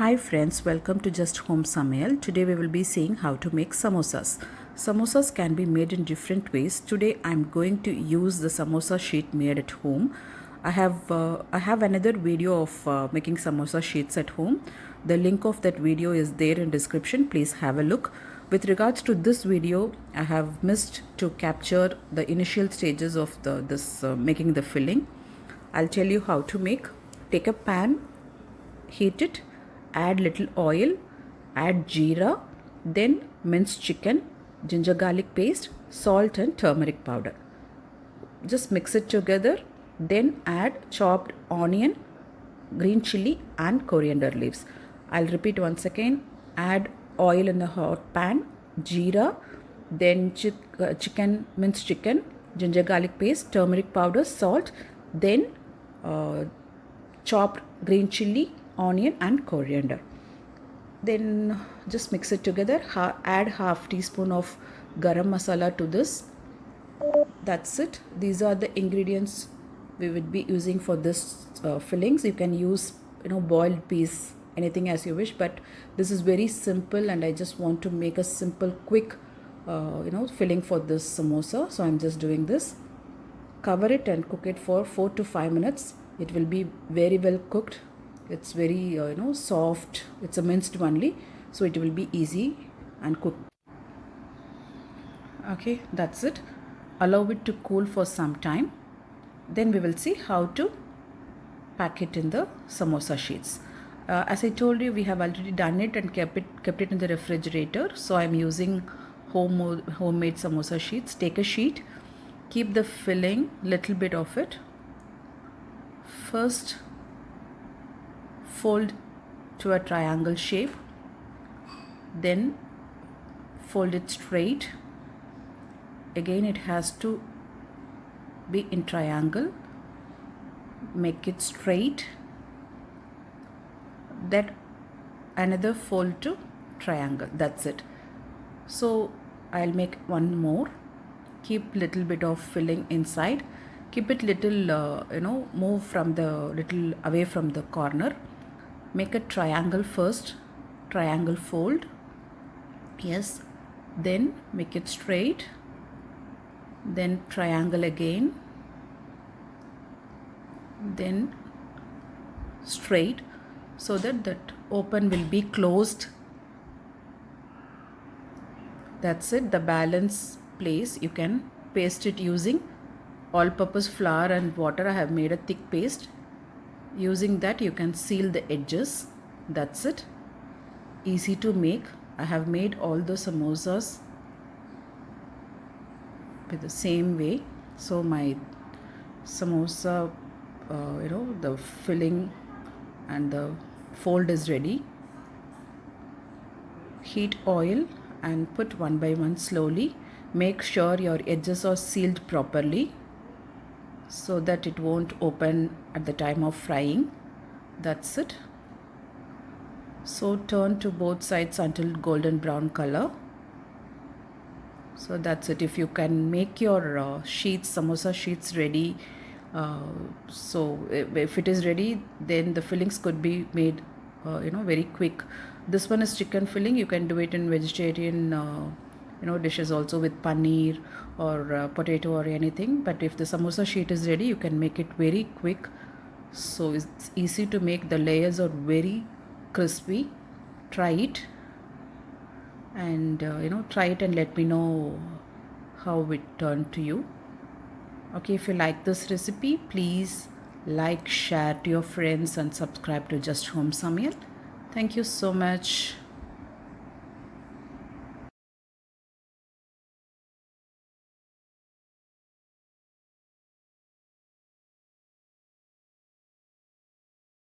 Hi friends, welcome to Just Home Samayal. Today we will be seeing how to make samosas. Samosas can be made in different ways. Today I am going to use the samosa sheet made at home. I have another video of making samosa sheets at home. The link of that video is there in description. Please have a look. With regards to this video, I have missed to capture the initial stages of making the filling. I'll tell you how to make. Take a pan, heat it, add little oil, add jeera, then minced chicken, ginger garlic paste, salt and turmeric powder. Just mix it together, then add chopped onion, green chilli and coriander leaves. I'll repeat once again. Add oil in a hot pan, jeera, then minced chicken, ginger garlic paste, turmeric powder, salt, then chopped green chilli, onion and coriander. Then just mix it together. Add half teaspoon of garam masala to this. That's it. These are the ingredients we would be using for this fillings. You can use boiled peas, anything as you wish, but this is very simple and I just want to make a simple quick filling for this samosa. So I'm just doing this. Cover it and cook it for 4 to 5 minutes. It will be very well cooked. It's very soft. It's a minced only, so it will be easy and cooked. Okay, that's it. Allow it to cool for some time. Then we will see how to pack it in the samosa sheets. As I told you, we have already done it and kept it in the refrigerator. So I'm using homemade samosa sheets. Take a sheet, keep the filling, little bit of it. First, fold to a triangle shape, then fold it straight. Again it has to be in triangle. Make it straight. Then another fold to triangle. That's it. So I'll make one more. Keep little bit of filling inside. Keep it little move from the little away from the corner. Make a triangle first, triangle fold, yes, then make it straight, then triangle again, then straight, so that open will be closed. That's it. The balance place you can paste it using all-purpose flour and water. I have made a thick paste. Using that you can seal the edges. That's it. Easy to make. I have made all the samosas with the same way. So my samosa, the filling and the fold is ready. Heat oil and put one by one slowly. Make sure your edges are sealed properly, so that it won't open at the time of frying. That's it. So turn to both sides until golden brown color. So that's it. If you can make your samosa sheets ready, so if it is ready, then the fillings could be made very quick. This one is chicken filling. You can do it in vegetarian dishes also, with paneer or potato or anything. But if the samosa sheet is ready, you can make it very quick. So it's easy to make. The layers are very crispy. Try it and try it and let me know how it turned to you. Okay, if you like this recipe, please like, share to your friends and subscribe to Just Home Samayal. Thank you so much.